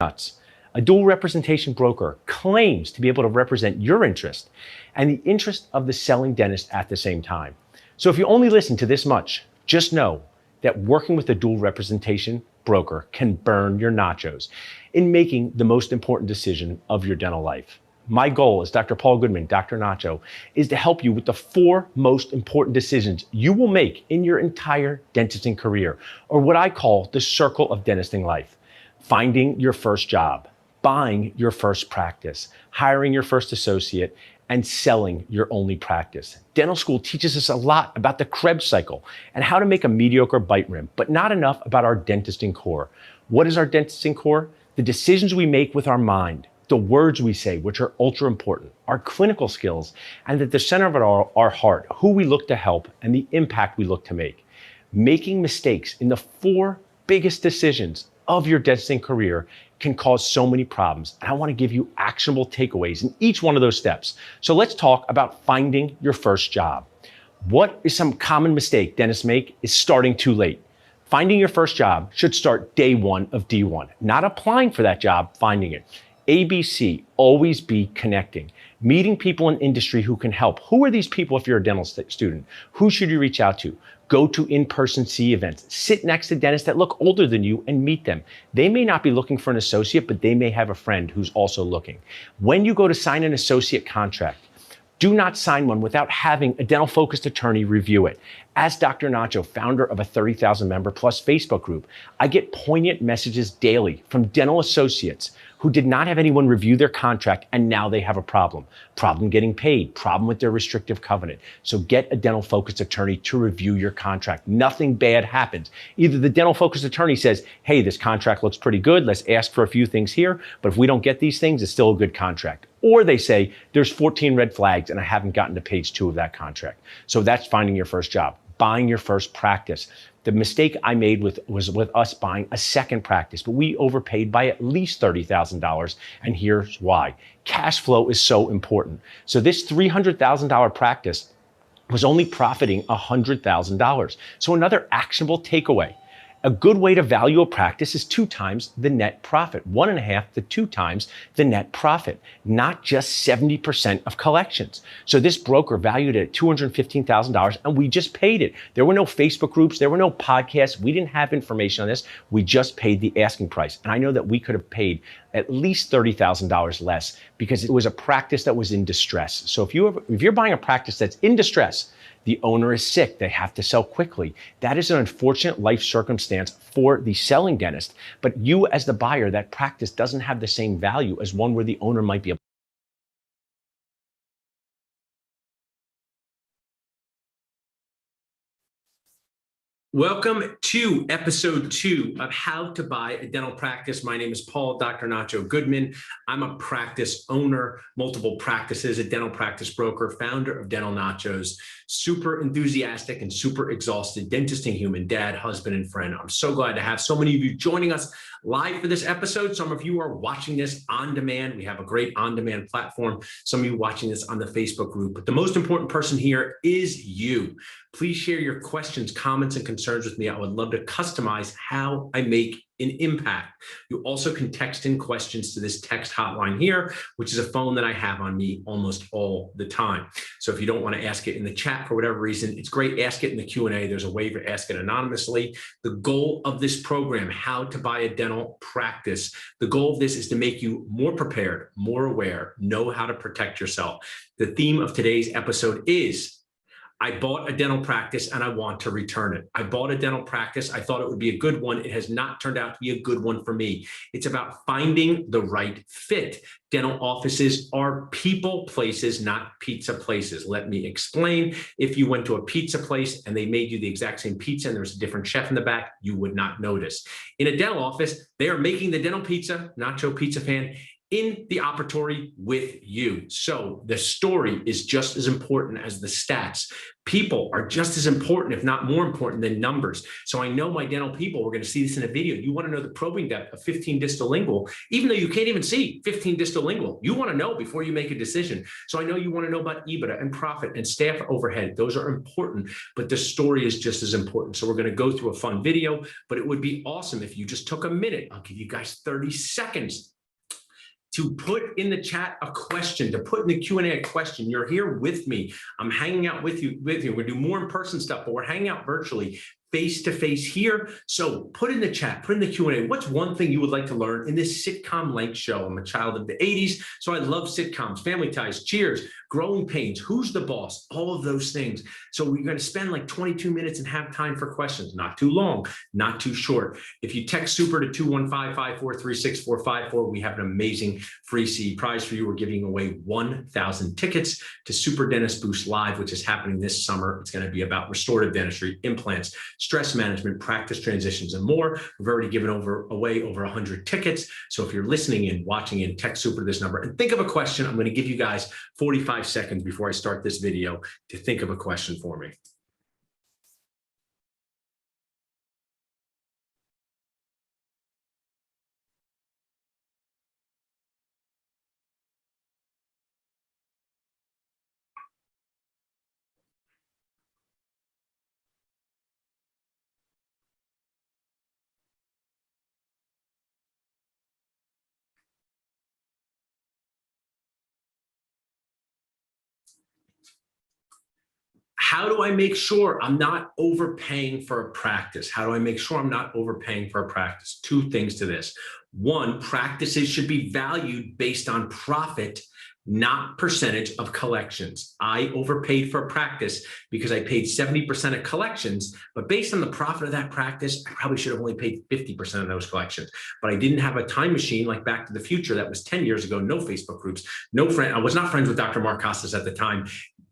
nuts. A dual representation broker claims to be able to represent your interest and the interest of the selling dentist at the same time. So if you only listen to this much, just know that working with a dual representation broker can burn your nachos in making the most important decision of your dental life. My goal as Dr. Paul Goodman, Dr. Nacho, is to help you with the 4 most important decisions you will make in your entire dentisting career, or what I call the circle of dentisting life. Finding your first job, buying your first practice, hiring your first associate, and selling your only practice. Dental school teaches us a lot about the Krebs cycle and how to make a mediocre bite rim, but not enough about our dentisting core. What is our dentisting core? The decisions we make with our mind, the words we say, which are ultra important, our clinical skills, and at the center of it all, our heart, who we look to help, and the impact we look to make. Making mistakes in the 4 biggest decisions of your dentisting career can cause so many problems. And I want to give you actionable takeaways in each one of those steps. So let's talk about finding your first job. What is some common mistake dentists make is starting too late. Finding your first job should start day 1 of D1, not applying for that job, finding it. ABC, always be connecting. Meeting people in industry who can help. Who are these people if you're a dental student? Who should you reach out to? Go to in-person CE events. Sit next to dentists that look older than you and meet them. They may not be looking for an associate, but they may have a friend who's also looking. When you go to sign an associate contract, do not sign one without having a dental-focused attorney review it. As Dr. Nacho, founder of a 30,000 member plus Facebook group, I get poignant messages daily from dental associates who did not have anyone review their contract and now they have a problem. Problem getting paid, problem with their restrictive covenant. So get a dental-focused attorney to review your contract. Nothing bad happens. Either the dental-focused attorney says, hey, this contract looks pretty good, let's ask for a few things here, but if we don't get these things, it's still a good contract. Or they say, there's 14 red flags and I haven't gotten to page 2 of that contract. So that's finding your first job. Buying your first practice. The mistake I made was with us buying a second practice, but we overpaid by at least $30,000, and here's why. Cash flow is so important. So this $300,000 practice was only profiting $100,000. So another actionable takeaway. A good way to value a practice is 2 times the net profit, 1.5 to 2 times the net profit, not just 70% of collections. So this broker valued it at $215,000 and we just paid it. There were no Facebook groups, there were no podcasts. We didn't have information on this. We just paid the asking price. And I know that we could have paid at least $30,000 less because it was a practice that was in distress. So if you're buying a practice that's in distress, the owner is sick, they have to sell quickly. That is an unfortunate life circumstance for the selling dentist. But you as the buyer, that practice doesn't have the same value as one where the owner might be able. Welcome to episode 2 of How to Buy a Dental Practice. My name is Paul, Dr. Nacho Goodman. I'm a practice owner, multiple practices, a dental practice broker, founder of Dental Nachos, super enthusiastic and super exhausted dentisting human, dad, husband, and friend. I'm so glad to have so many of you joining us live for this episode. Some of you are watching this on demand. We have a great on-demand platform. Some of you watching this on the Facebook group. But the most important person here is you. Please share your questions, comments, and concerns with me. I would love to customize how I make an impact. You also can text in questions to this text hotline here, which is a phone that I have on me almost all the time. So if you don't want to ask it in the chat for whatever reason, it's great. Ask it in the Q&A. There's a way to ask it anonymously. The goal of this program, How to Buy a Dental Practice, the goal of this is to make you more prepared, more aware, know how to protect yourself. The theme of today's episode is I bought a dental practice and I want to return it. I bought a dental practice. I thought it would be a good one. It has not turned out to be a good one for me. It's about finding the right fit. Dental offices are people places, not pizza places. Let me explain. If you went to a pizza place and they made you the exact same pizza and there's a different chef in the back, you would not notice. In a dental office, they are making the dental pizza, Nacho pizza fan, in the operatory with you. So the story is just as important as the stats. People are just as important, if not more important, than numbers. So I know my dental people, we're going to see this in a video. You want to know the probing depth of 15 distal lingual, even though you can't even see 15 distal lingual. You want to know before you make a decision. So I know you want to know about EBITDA and profit and staff overhead. Those are important, but the story is just as important. So we're going to go through a fun video, but it would be awesome if you just took a minute. I'll give you guys 30 seconds to put in the chat a question, to put in the Q&A a question. You're here with me. I'm hanging out with you. We'll do more in-person stuff, but we're hanging out virtually, face-to-face here. So put in the chat, put in the Q&A. What's one thing you would like to learn in this sitcom-like show? I'm a child of the 80s, so I love sitcoms, Family Ties, Cheers, Growing Pains, Who's the Boss, all of those things. So we're going to spend like 22 minutes and have time for questions. Not too long, not too short. If you text SUPER to 215-543-6454, we have an amazing free CE prize for you. We're giving away 1,000 tickets to Super Dentist Boost Live, which is happening this summer. It's going to be about restorative dentistry, implants, stress management, practice transitions, and more. We've already given away over 100 tickets. So if you're listening and watching in, text SUPER to this number and think of a question. I'm going to give you guys 45 seconds before I start this video to think of a question for me. How do I make sure I'm not overpaying for a practice? How do I make sure I'm not overpaying for a practice? Two things to this. One, practices should be valued based on profit, not percentage of collections. I overpaid for a practice because I paid 70% of collections, but based on the profit of that practice, I probably should have only paid 50% of those collections. But I didn't have a time machine like Back to the Future. That was 10 years ago, no Facebook groups, no friend. I was not friends with Dr. Mark Costas at the time.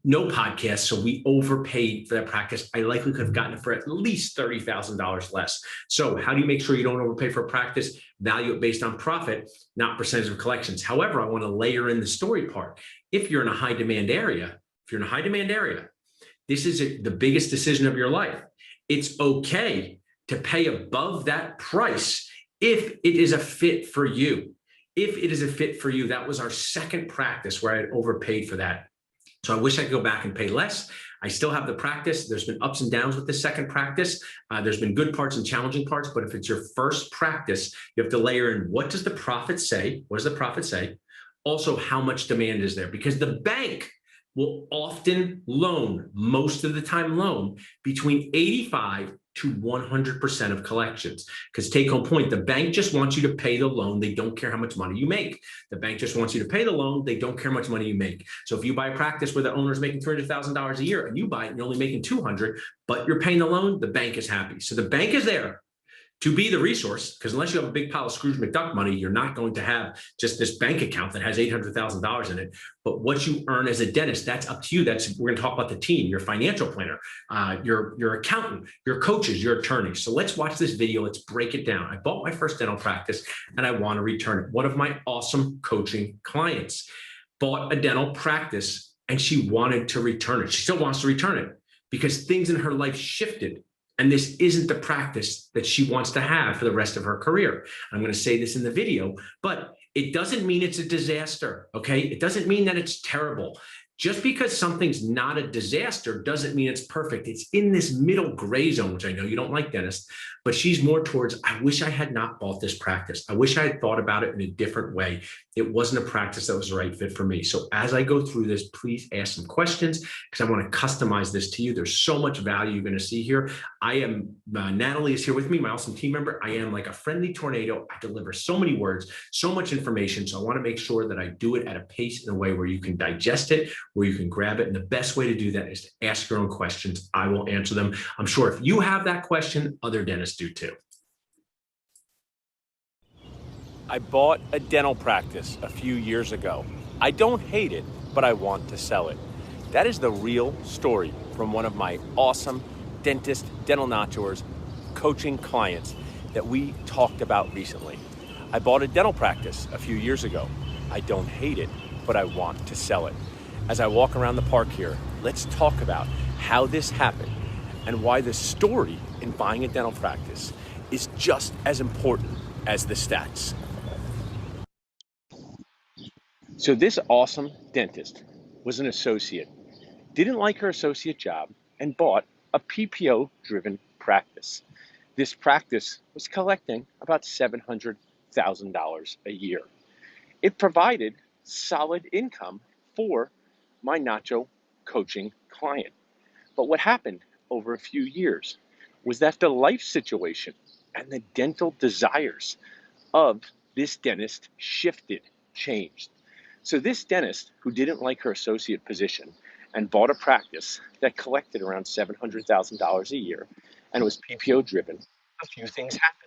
No podcast, so we overpaid for that practice. I likely could have gotten it for at least $30,000 less. So how do you make sure you don't overpay for a practice? Value it based on profit, not percentage of collections. However, I want to layer in the story part. If you're in a high demand area, this is the biggest decision of your life. It's okay to pay above that price if it is a fit for you. If it is a fit for you, that was our second practice where I had overpaid for that. So I wish I could go back and pay less. I still have the practice. There's been ups and downs with the second practice. There's been good parts and challenging parts, but if it's your first practice, you have to layer in, what does the profit say? What does the profit say? Also, how much demand is there? Because the bank will often loan, most of the time loan, between 85 to 100% of collections. Because take home point, the bank just wants you to pay the loan. They don't care how much money you make. The bank just wants you to pay the loan. They don't care how much money you make. So if you buy a practice where the owner is making $300,000 a year and you buy it and you're only making 200, but you're paying the loan, the bank is happy. So the bank is there to be the resource, because unless you have a big pile of Scrooge McDuck money, you're not going to have just this bank account that has $800,000 in it. But what you earn as a dentist, that's up to you. We're going to talk about the team, your financial planner, your accountant, your coaches, your attorneys. So let's watch this video. Let's break it down. I bought my first dental practice and I want to return it. One of my awesome coaching clients bought a dental practice and she wanted to return it. She still wants to return it because things in her life shifted. And this isn't the practice that she wants to have for the rest of her career. I'm going to say this in the video, but it doesn't mean it's a disaster, okay? It doesn't mean that it's terrible. Just because something's not a disaster doesn't mean it's perfect. It's in this middle gray zone, which I know you don't like, dentists, but she's more towards, I wish I had not bought this practice. I wish I had thought about it in a different way. It wasn't a practice that was the right fit for me. So as I go through this, please ask some questions because I want to customize this to you. There's so much value you're going to see here. I am, Natalie is here with me, my awesome team member. I am like a friendly tornado. I deliver so many words, so much information. So I want to make sure that I do it at a pace in a way where you can digest it, where you can grab it. And the best way to do that is to ask your own questions. I will answer them. I'm sure if you have that question, other dentists do too. I bought a dental practice a few years ago. I don't hate it, but I want to sell it. That is the real story from one of my awesome dentist, dental nachos, coaching clients that we talked about recently. I bought a dental practice a few years ago. I don't hate it, but I want to sell it. As I walk around the park here, let's talk about how this happened and why the story in buying a dental practice is just as important as the stats. So this awesome dentist was an associate, didn't like her associate job, and bought a PPO-driven practice. This practice was collecting about $700,000 a year. It provided solid income for my Nacho coaching client. But what happened over a few years was that the life situation and the dental desires of this dentist shifted, changed. So this dentist, who didn't like her associate position and bought a practice that collected around $700,000 a year and was PPO driven, a few things happened.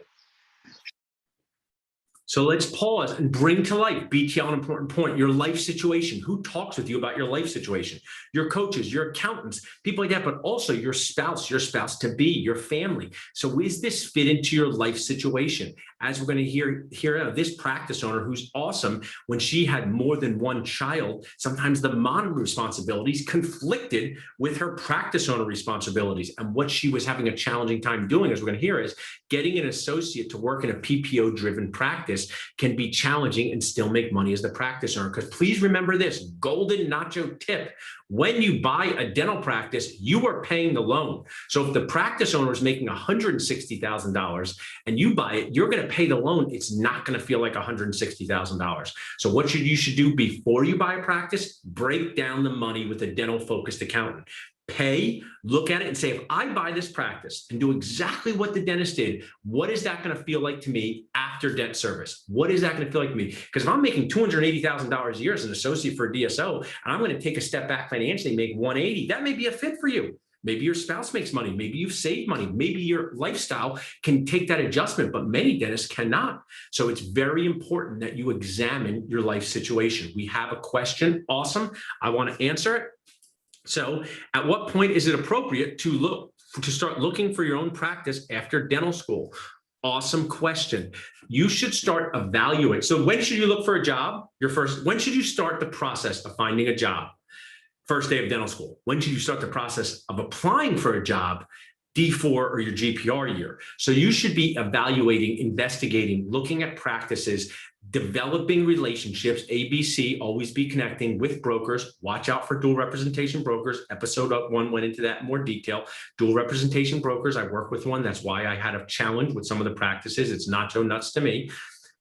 So let's pause and bring to life, BTL, an important point, your life situation. Who talks with you about your life situation? Your coaches, your accountants, people like that, but also your spouse to be, your family. So is this fit into your life situation? As we're going to hear out of this practice owner who's awesome, when she had more than one child, sometimes the mom responsibilities conflicted with her practice owner responsibilities. And what she was having a challenging time doing, as we're going to hear, is getting an associate to work in a PPO-driven practice can be challenging and still make money as the practice owner. Because please remember this golden nacho tip: when you buy a dental practice, you are paying the loan. So if the practice owner is making $160,000 and you buy it, you're going to pay the loan. It's not going to feel like $160,000. So what you should do before you buy a practice: break down the money with a dental focused accountant. Pay, look at it and say, if I buy this practice and do exactly what the dentist did, what is that going to feel like to me after debt service? What is that going to feel like to me? Because if I'm making $280,000 a year as an associate for a DSO, and I'm going to take a step back financially, make 180, that may be a fit for you. Maybe your spouse makes money. Maybe you've saved money. Maybe your lifestyle can take that adjustment, but many dentists cannot. So it's very important that you examine your life situation. We have a question. Awesome. I want to answer it. So at what point is it appropriate to start looking for your own practice after dental school? Awesome question. You should start evaluating. So when should you look for a job? When should you start the process of finding a job? First day of dental school. When should you start the process of applying for a job? D4 or your GPR year. So you should be evaluating, investigating, looking at practices, developing relationships. ABC, always be connecting with brokers. Watch out for dual representation brokers. Episode 1 went into that in more detail. Dual representation brokers, I work with one. That's why I had a challenge with some of the practices. It's nacho nuts to me.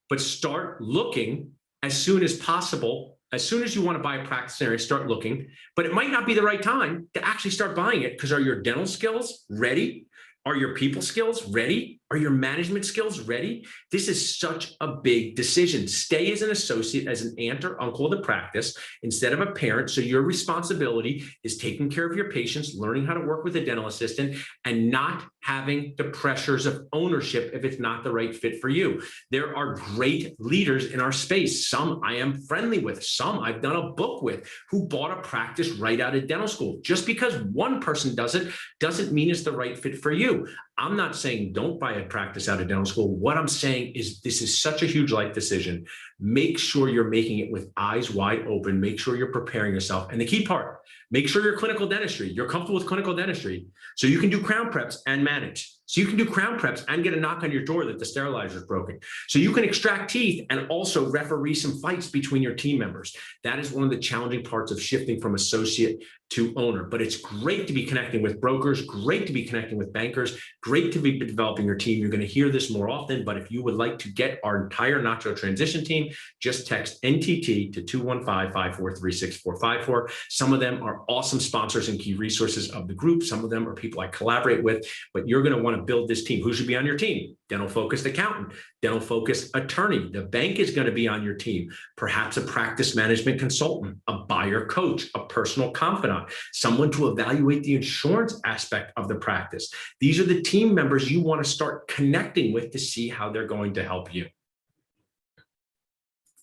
But start looking as soon as possible. As soon as you want to buy a practice area, start looking, but it might not be the right time to actually start buying it, because are your dental skills ready? Are your people skills ready? Are your management skills ready? This is such a big decision. Stay as an associate, as an aunt or uncle of the practice instead of a parent. So your responsibility is taking care of your patients, learning how to work with a dental assistant, and not having the pressures of ownership if it's not the right fit for you. There are great leaders in our space. Some I am friendly with, some I've done a book with, who bought a practice right out of dental school. Just because one person does it doesn't mean it's the right fit for you. I'm not saying don't buy a practice out of dental school. What I'm saying is this is such a huge life decision. Make sure you're making it with eyes wide open. Make sure you're preparing yourself. And the key part, make sure you're comfortable with clinical dentistry, so you can do crown preps and manage. So you can do crown preps and get a knock on your door that the sterilizer is broken. So you can extract teeth and also referee some fights between your team members. That is one of the challenging parts of shifting from associate to owner. But it's great to be connecting with brokers, great to be connecting with bankers, great to be developing your team. You're going to hear this more often, but if you would like to get our entire Nacho transition team, just text NTT to 215-543-6454. Some of them are awesome sponsors and key resources of the group. Some of them are people I collaborate with, but you're going to want to build this team. Who should be on your team? Dental focused accountant, dental focused attorney. The bank is going to be on your team. Perhaps a practice management consultant, a buyer coach, a personal confidant, someone to evaluate the insurance aspect of the practice. These are the team members you want to start connecting with to see how they're going to help you.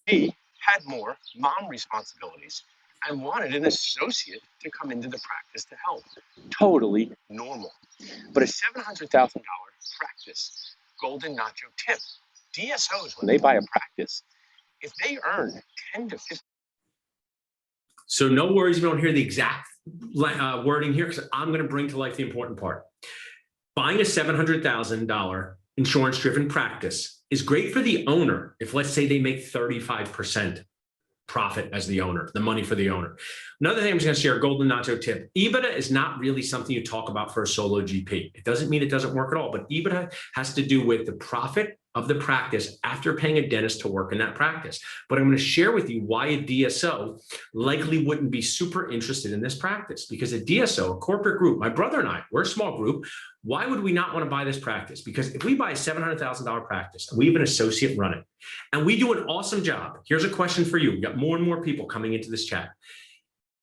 He had more mom responsibilities and wanted an associate to come into the practice to help. Totally normal. But a $700,000 practice golden nacho tip: DSOs, when they buy a practice, if they earn 10 to 15. So no worries if you don't hear the exact wording here, because I'm going to bring to life the important part. Buying a $700,000 insurance-driven practice is great for the owner if, let's say, they make 35% profit as the owner, the money for the owner. Another thing I'm just going to share, a golden nacho tip. EBITDA is not really something you talk about for a solo GP. It doesn't mean it doesn't work at all, but EBITDA has to do with the profit of the practice after paying a dentist to work in that practice. But I'm going to share with you why a DSO likely wouldn't be super interested in this practice, because a DSO, a corporate group, my brother and I, we're a small group. Why would we not want to buy this practice? Because if we buy a $700,000 practice and we have an associate run it and we do an awesome job, here's a question for you. We got more and more people coming into this chat.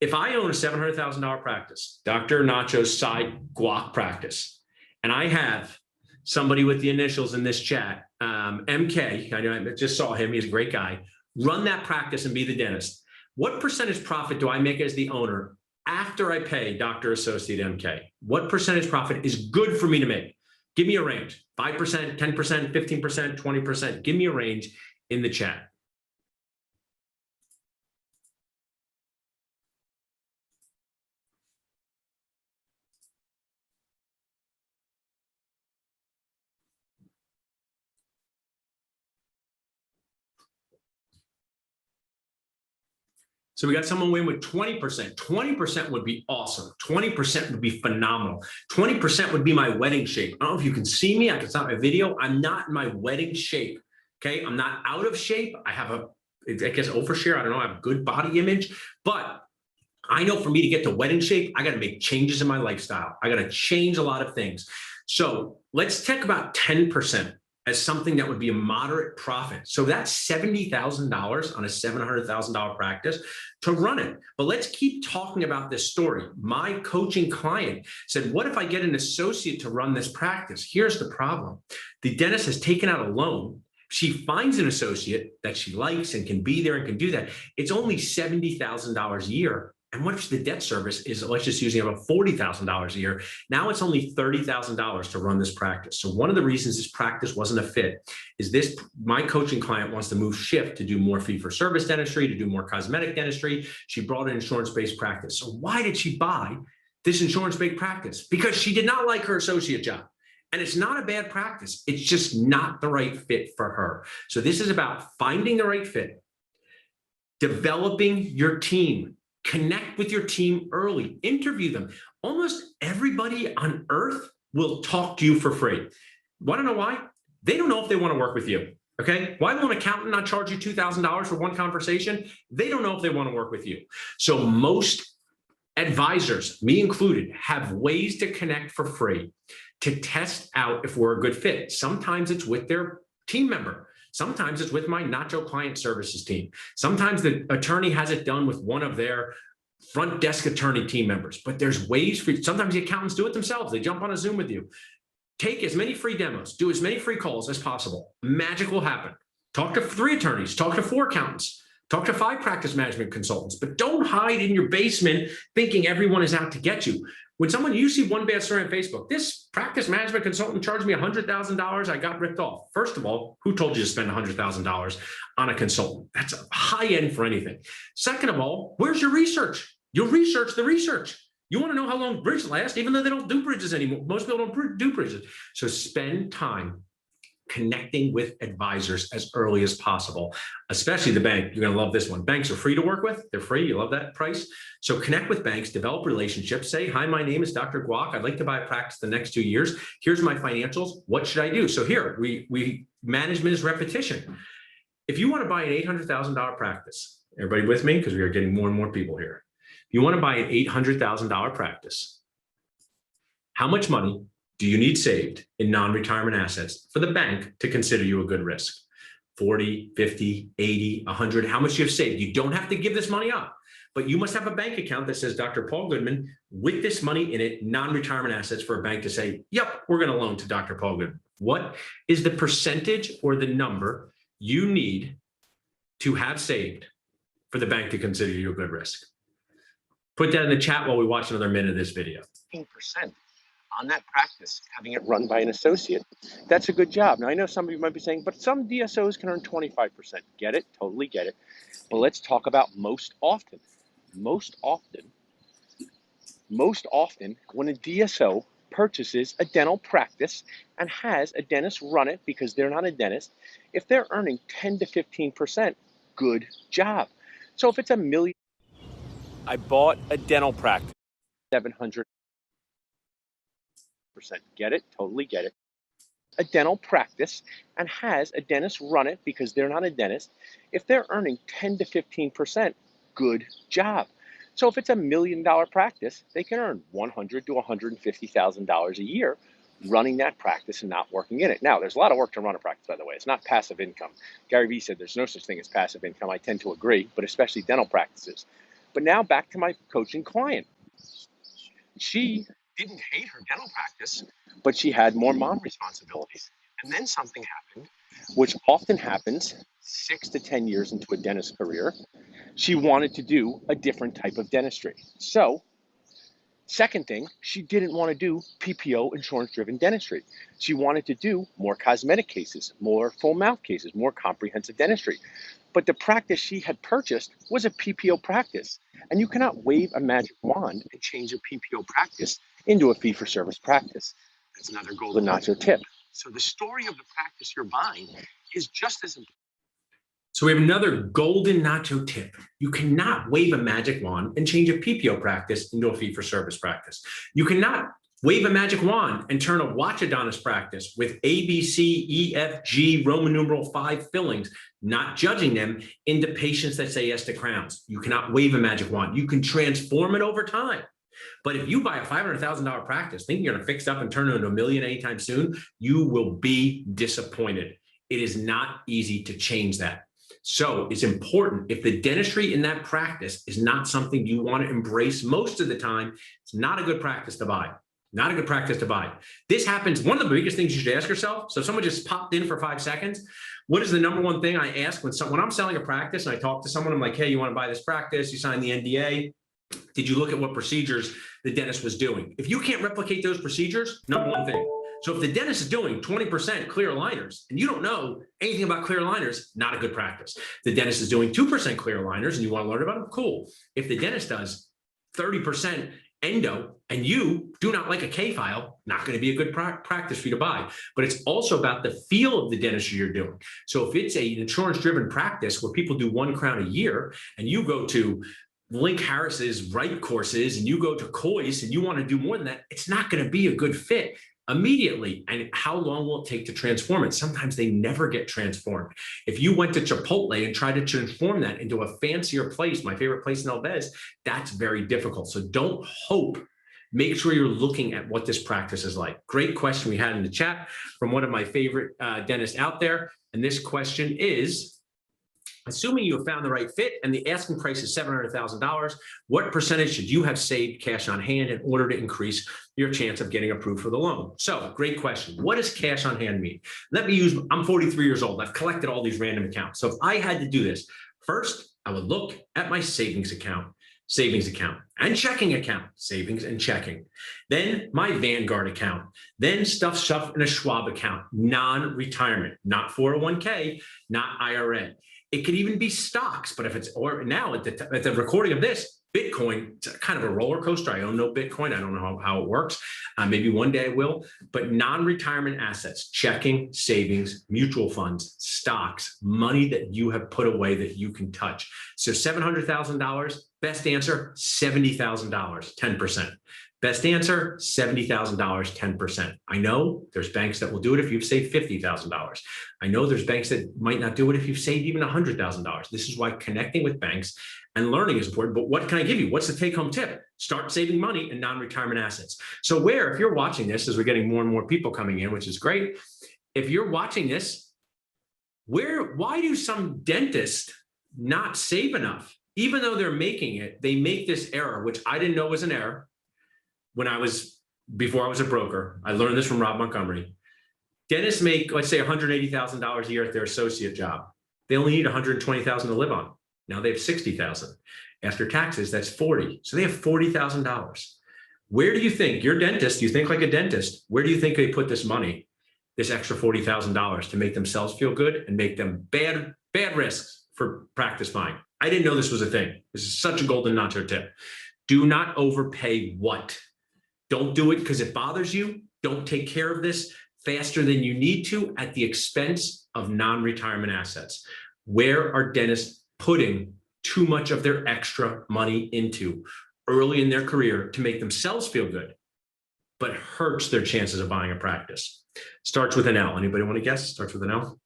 If I own a $700,000 practice, Dr. Nacho's side guac practice, and I have somebody with the initials in this chat, MK, I just saw him, he's a great guy, run that practice and be the dentist. What percentage profit do I make as the owner after I pay Dr. Associate MK? What percentage profit is good for me to make? Give me a range, 5%, 10%, 15%, 20%. Give me a range in the chat. So we got someone win with 20%. 20% would be awesome. 20% would be phenomenal. 20% would be my wedding shape. I don't know if you can see me. I can stop my video. I'm not in my wedding shape. Okay. I'm not out of shape. I have I guess overshare. I don't know. I have a good body image, but I know for me to get to wedding shape, I got to make changes in my lifestyle. I got to change a lot of things. So let's take about 10% as something that would be a moderate profit. So that's $70,000 on a $700,000 practice to run it. But let's keep talking about this story. My coaching client said, what if I get an associate to run this practice? Here's the problem. The dentist has taken out a loan. She finds an associate that she likes and can be there and can do that. It's only $70,000 a year. And what if the debt service is, let's just using about $40,000 a year. Now it's only $30,000 to run this practice. So one of the reasons this practice wasn't a fit is this, my coaching client wants to shift to do more fee-for-service dentistry, to do more cosmetic dentistry. She brought an insurance-based practice. So why did she buy this insurance-based practice? Because she did not like her associate job. And it's not a bad practice. It's just not the right fit for her. So this is about finding the right fit, developing your team. Connect with your team early, interview them. Almost everybody on earth will talk to you for free. Want to know why? They don't know if they want to work with you. Okay. Why will an accountant not charge you $2,000 for one conversation? They don't know if they want to work with you. So most advisors, me included, have ways to connect for free to test out if we're a good fit. Sometimes it's with their team member. Sometimes it's with my Nacho client services team. Sometimes the attorney has it done with one of their front desk attorney team members, but there's ways for, sometimes the accountants do it themselves. They jump on a Zoom with you. Take as many free demos, do as many free calls as possible. Magic will happen. Talk to 3 attorneys, talk to 4 accountants, talk to 5 practice management consultants, but don't hide in your basement thinking everyone is out to get you. When you see one bad story on Facebook, this practice management consultant charged me $100,000, I got ripped off. First of all, who told you to spend $100,000 on a consultant? That's a high end for anything. Second of all, where's your research? You'll research the research. You want to know how long bridges last, even though they don't do bridges anymore. Most people don't do bridges. So spend time connecting with advisors as early as possible, especially the bank. You're going to love this one. Banks are free to work with. They're free. You love that price. So connect with banks, develop relationships. Say, hi, my name is Dr. Guac. I'd like to buy a practice the next 2 years. Here's my financials. What should I do? So here, management is repetition. If you want to buy an $800,000 practice, everybody with me? Because we are getting more and more people here. If you want to buy an $800,000 practice, how much money do you need saved in non-retirement assets for the bank to consider you a good risk? 40, 50, 80, 100, how much you have saved? You don't have to give this money up, but you must have a bank account that says, Dr. Paul Goodman, with this money in it, non-retirement assets for a bank to say, yep, we're going to loan to Dr. Paul Goodman. What is the percentage or the number you need to have saved for the bank to consider you a good risk? Put that in the chat while we watch another minute of this video. 15%. on that practice, having it run by an associate, that's a good job. Now, I know some of you might be saying, but some DSOs can earn 25%. Get it? Totally get it. But let's talk about most often. Most often, when a DSO purchases a dental practice and has a dentist run it because they're not a dentist, if they're earning 10 to 15%, good job. So if it's a million, I bought a dental practice. 700%. Get it? Totally get it. A dental practice and has a dentist run it because they're not a dentist, if they're earning 10 to 15%, good job. So if it's $1 million practice, they can earn $100,000 to $150,000 a year running that practice and not working in it. Now, there's a lot of work to run a practice, by the way. It's not passive income. Gary Vee said there's no such thing as passive income. I tend to agree, but especially dental practices. But now back to my coaching client. She didn't hate her dental practice, but she had more mom responsibilities. And then something happened, which often happens 6 to 10 years into a dentist career. She wanted to do a different type of dentistry. So, second thing, she didn't want to do PPO insurance-driven dentistry. She wanted to do more cosmetic cases, more full mouth cases, more comprehensive dentistry. But the practice she had purchased was a PPO practice. And you cannot wave a magic wand and change a PPO practice into a fee-for-service practice. That's another golden nacho tip. So the story of the practice you're buying is just as important. So we have another golden nacho tip. You cannot wave a magic wand and change a PPO practice into a fee-for-service practice. You cannot wave a magic wand and turn a watchodontist practice with A, B, C, E, F, G, Roman numeral 5 fillings, not judging them, into patients that say yes to crowns. You cannot wave a magic wand. You can transform it over time. But if you buy a $500,000 practice thinking you're going to fix it up and turn it into $1 million anytime soon, you will be disappointed. It is not easy to change that. So it's important, if the dentistry in that practice is not something you want to embrace most of the time, it's not a good practice to buy. Not a good practice to buy. This happens, one of the biggest things you should ask yourself, so if someone just popped in for 5 seconds, what is the number one thing I ask when I'm selling a practice and I talk to someone, I'm like, hey, you want to buy this practice? You signed the NDA. Did you look at what procedures the dentist was doing? If you can't replicate those procedures, number one thing. So if the dentist is doing 20% clear aligners and you don't know anything about clear aligners, not a good practice. The dentist is doing 2% clear aligners and you want to learn about them, cool. If the dentist does 30% endo and you do not like a K file, not going to be a good practice for you to buy. But it's also about the feel of the dentistry you're doing. So if it's an insurance-driven practice where people do 1 crown a year and you go to Link Harris's right courses and you go to Coy's and you want to do more than that, it's not going to be a good fit immediately. And how long will it take to transform it? Sometimes they never get transformed. If you went to Chipotle and tried to transform that into a fancier place, my favorite place in El Bez, that's very difficult. So don't hope. Make sure you're looking at what this practice is like. Great question we had in the chat from one of my favorite dentists out there. And this question is, assuming you have found the right fit and the asking price is $700,000, what percentage should you have saved cash on hand in order to increase your chance of getting approved for the loan? So, great question. What does cash on hand mean? I'm 43 years old. I've collected all these random accounts. So if I had to do this, first, I would look at my savings account and checking account, savings and checking. Then my Vanguard account, then stuff in a Schwab account, non-retirement, not 401k, not IRA. It could even be stocks, but if it's, or now at the recording of this, Bitcoin, it's kind of a roller coaster. I own no Bitcoin. I don't know how it works. Maybe one day I will, but non-retirement assets, checking, savings, mutual funds, stocks, money that you have put away that you can touch. So $700,000, best answer, $70,000, 10%. Best answer, $70,000, 10%. I know there's banks that will do it if you've saved $50,000. I know there's banks that might not do it if you've saved even $100,000. This is why connecting with banks and learning is important. But what can I give you? What's the take-home tip? Start saving money in non-retirement assets. So if you're watching this, as we're getting more and more people coming in, which is great, if you're watching this, why do some dentists not save enough? Even though they're making it, they make this error, which I didn't know was an error. Before I was a broker, I learned this from Rob Montgomery. Dentists make, let's say, $180,000 a year at their associate job. They only need $120,000 to live on. Now they have $60,000. After taxes, that's $40,000. So they have $40,000. Where do you think, your dentist, you think like a dentist, where do you think they put this money, this extra $40,000 to make themselves feel good and make them bad risks for practice buying? I didn't know this was a thing. This is such a golden nacho tip. Do not overpay what? Don't do it because it bothers you. Don't take care of this faster than you need to at the expense of non-retirement assets. Where are dentists putting too much of their extra money into early in their career to make themselves feel good, but hurts their chances of buying a practice? Starts with an L. Anybody want to guess? Starts with an L.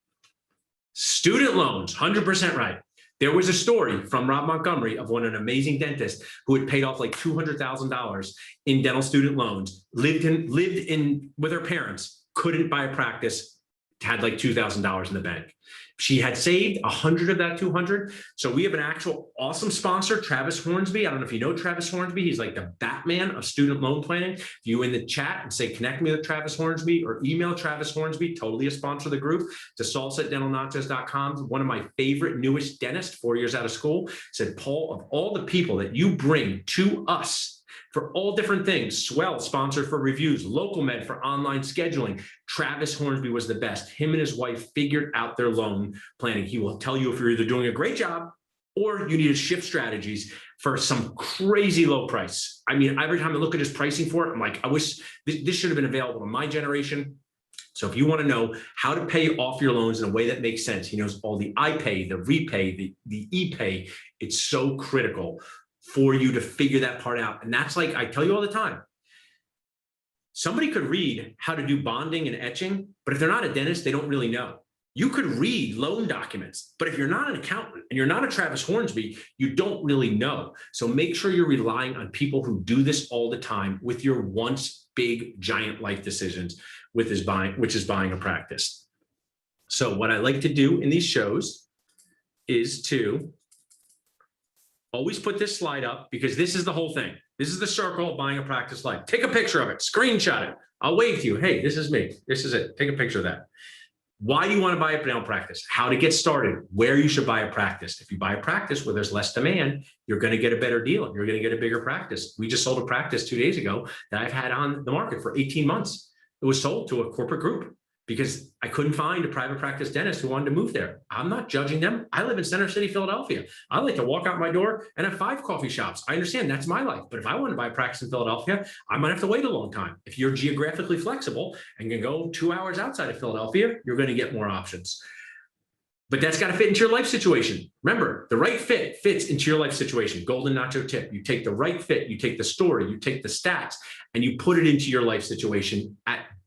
Student loans, 100% right. There was a story from Rob Montgomery of an amazing dentist who had paid off like $200,000 in dental student loans, lived in with her parents, couldn't buy a practice, had like $2,000 in the bank. She had saved 100 of that 200. So we have an actual awesome sponsor, Travis Hornsby. I don't know if you know Travis Hornsby. He's like the Batman of student loan planning. If you in the chat and say, connect me with Travis Hornsby, or email Travis Hornsby, totally a sponsor of the group, to salsa@dentalnachos.com. One of my favorite newest dentists, 4 years out of school, said, Paul, of all the people that you bring to us for all different things, Swell sponsored for reviews, Local Med for online scheduling, Travis Hornsby was the best. Him and his wife figured out their loan planning. He will tell you if you're either doing a great job or you need to shift strategies for some crazy low price. I mean, every time I look at his pricing for it, I'm like, I wish this should have been available in my generation. So if you want to know how to pay off your loans in a way that makes sense, he knows all the iPay, the repay, the e-pay. It's so critical for you to figure that part out. And that's like, I tell you all the time, somebody could read how to do bonding and etching, but if they're not a dentist, they don't really know. You could read loan documents, but if you're not an accountant and you're not a Travis Hornsby, you don't really know. So make sure you're relying on people who do this all the time with your once big giant life decisions, which is buying a practice. So what I like to do in these shows is to always put this slide up, because this is the whole thing. This is the circle of buying a practice life. Take a picture of it, screenshot it. I'll wave to you. Hey, this is me. This is it. Take a picture of that. Why do you want to buy a dental practice? How to get started, where you should buy a practice. If you buy a practice where there's less demand, you're going to get a better deal. You're going to get a bigger practice. We just sold a practice 2 days ago that I've had on the market for 18 months. It was sold to a corporate group because I couldn't find a private practice dentist who wanted to move there. I'm not judging them. I live in Center City, Philadelphia. I like to walk out my door and have 5 coffee shops. I understand that's my life. But if I want to buy a practice in Philadelphia, I might have to wait a long time. If you're geographically flexible and can go 2 hours outside of Philadelphia, you're going to get more options. But that's got to fit into your life situation. Remember, the right fit fits into your life situation. Golden nacho tip. You take the right fit, you take the story, you take the stats, and you put it into your life situation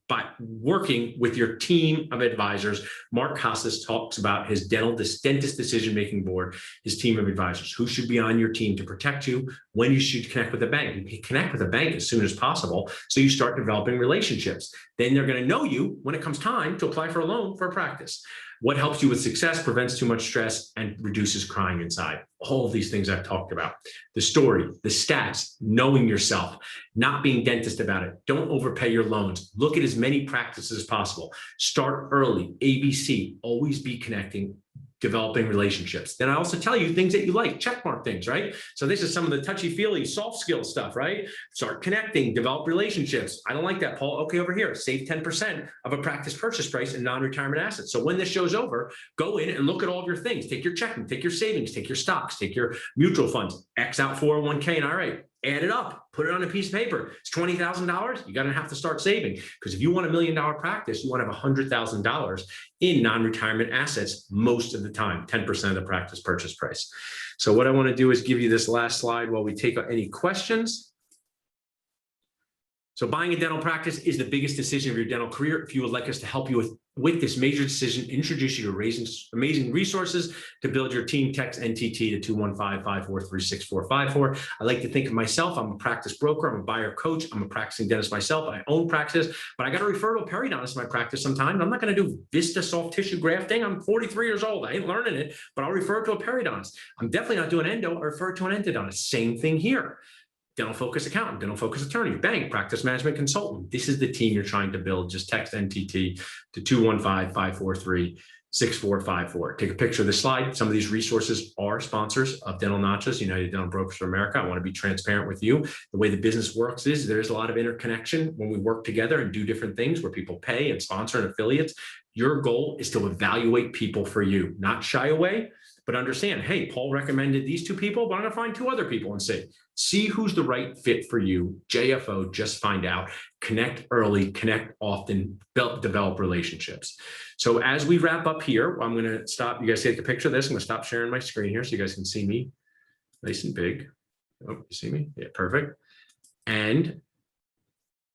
by working with your team of advisors. Mark Casas talks about his dentist decision-making board, his team of advisors, who should be on your team to protect you, when you should connect with a bank. You can connect with a bank as soon as possible, so you start developing relationships. Then they're going to know you when it comes time to apply for a loan for a practice. What helps you with success, prevents too much stress, and reduces crying inside. All of these things I've talked about. The story, the stats, knowing yourself, not being dentist about it. Don't overpay your loans. Look at as many practices as possible. Start early, ABC, always be connecting, developing relationships. Then I also tell you things that you like, checkmark things, right? So this is some of the touchy-feely soft skill stuff, right? Start connecting, develop relationships. I don't like that, Paul. Okay, over here, save 10% of a practice purchase price in non-retirement assets. So when this show's over, go in and look at all of your things. Take your checking, take your savings, take your stocks, take your mutual funds, X out 401k and IRA. Add it up, put it on a piece of paper. It's $20,000. You're going to have to start saving, because if you want $1 million practice, you want to have $100,000 in non-retirement assets most of the time, 10% of the practice purchase price. So what I want to do is give you this last slide while we take any questions. So buying a dental practice is the biggest decision of your dental career. If you would like us to help you with this major decision, introduce you to amazing resources to build your team, text NTT to 215-543-6454. I like to think of myself, I'm a practice broker, I'm a buyer coach, I'm a practicing dentist myself, I own practice, but I got to refer to a periodontist in my practice sometimes. I'm not going to do Vista soft tissue grafting. I'm 43 years old. I ain't learning it, but I'll refer to a periodontist. I'm definitely not doing endo. I refer to an endodontist. Same thing here. Dental focus accountant, dental focus attorney, bank, practice management consultant. This is the team you're trying to build. Just text NTT to 215-543-6454. 6454. Take a picture of this slide. Some of these resources are sponsors of Dental Nachos, United Dental Brokers of America. I want to be transparent with you. The way the business works is there's a lot of interconnection when we work together and do different things where people pay and sponsor and affiliates. Your goal is to evaluate people for you, not shy away, but understand, hey, Paul recommended these two people, but I'm going to find two other people and see who's the right fit for you. JFO, just find out, connect early, connect often, develop relationships. So as we wrap up here, I'm going to stop. You guys take a picture of this. I'm going to stop sharing my screen here so you guys can see me nice and big. Oh, you see me? Yeah, perfect. And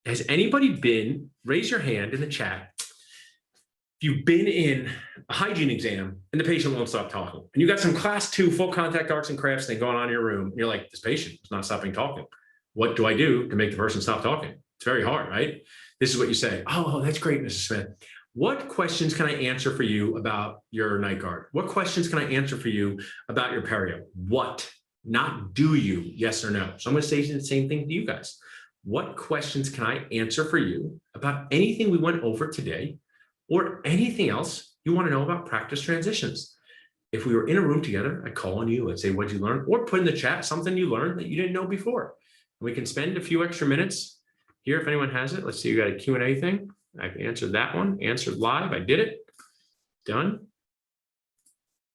has anybody raise your hand in the chat, if you've been in a hygiene exam and the patient won't stop talking, and you got some class 2 full contact arts and crafts thing going on in your room, and you're like, this patient is not stopping talking. What do I do to make the person stop talking? It's very hard, right? This is what you say. Oh, that's great, Mrs. Smith. What questions can I answer for you about your night guard? What questions can I answer for you about your perio? What, not do you, yes or no. So I'm going to say the same thing to you guys. What questions can I answer for you about anything we went over today or anything else you want to know about practice transitions? If we were in a room together, I'd call on you. I'd say, what'd you learn? Or put in the chat something you learned that you didn't know before. And we can spend a few extra minutes here if anyone has it. Let's see, you got a Q&A thing. I've answered that one, answered live. I did it. Done.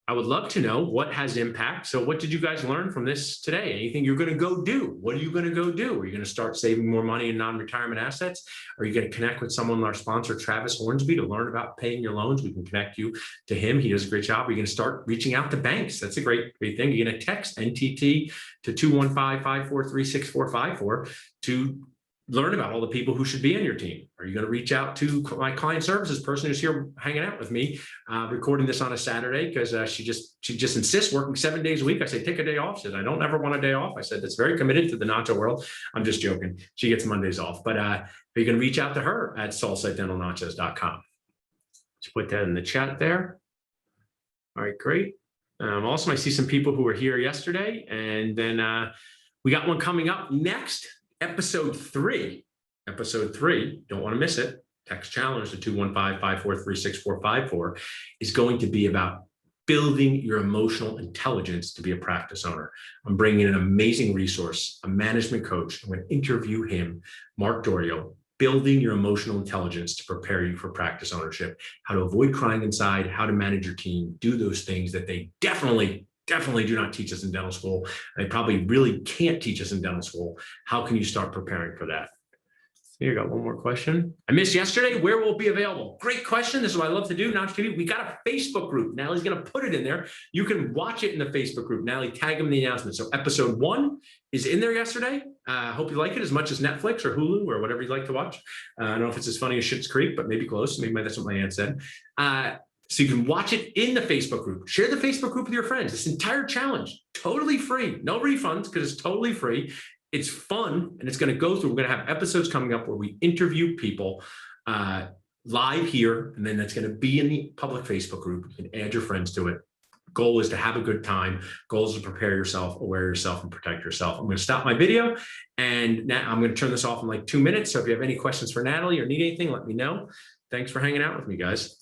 I would love to know what has impact. So what did you guys learn from this today? Anything you're going to go do? What are you going to go do? Are you going to start saving more money in non-retirement assets? Are you going to connect with someone, our sponsor, Travis Hornsby, to learn about paying your loans? We can connect you to him. He does a great job. Are you going to start reaching out to banks? That's a great thing. You're going to text NTT to 215-543-6454 to learn about all the people who should be on your team. Are you going to reach out to my client services person who's here hanging out with me, recording this on a Saturday because she just insists working 7 days a week. I say, take a day off. She said, I don't ever want a day off. I said, that's very committed to the nacho world. I'm just joking. She gets Mondays off, but you can reach out to her at salsadentalnachos.com. Just put that in the chat there. All right, great. Also, I see some people who were here yesterday, and then we got one coming up next. Episode 3, don't want to miss it. Text challenge to 215-543-6454 is going to be about building your emotional intelligence to be a practice owner. I'm bringing an amazing resource, a management coach. I'm going to interview him, Mark Dorio, building your emotional intelligence to prepare you for practice ownership, how to avoid crying inside, how to manage your team, do those things that they definitely do not teach us in dental school. They probably really can't teach us in dental school. How can you start preparing for that? Here, got one more question. I missed yesterday. Where will it be available? Great question. This is what I love to do. Notch TV. We got a Facebook group. Natalie's going to put it in there. You can watch it in the Facebook group. Natalie, tag them in the announcement. So episode 1 is in there yesterday. I hope you like it as much as Netflix or Hulu or whatever you'd like to watch. I don't know if it's as funny as Schitt's Creek, but maybe close. Maybe that's what my aunt said. So you can watch it in the Facebook group. Share the Facebook group with your friends. This entire challenge, totally free. No refunds because it's totally free. It's fun, and it's going to go through. We're going to have episodes coming up where we interview people live here, and then that's going to be in the public Facebook group. You can add your friends to it. Goal is to have a good time. Goal is to prepare yourself, aware yourself, and protect yourself. I'm going to stop my video, and now I'm going to turn this off in like 2 minutes. So if you have any questions for Natalie or need anything, let me know. Thanks for hanging out with me, guys.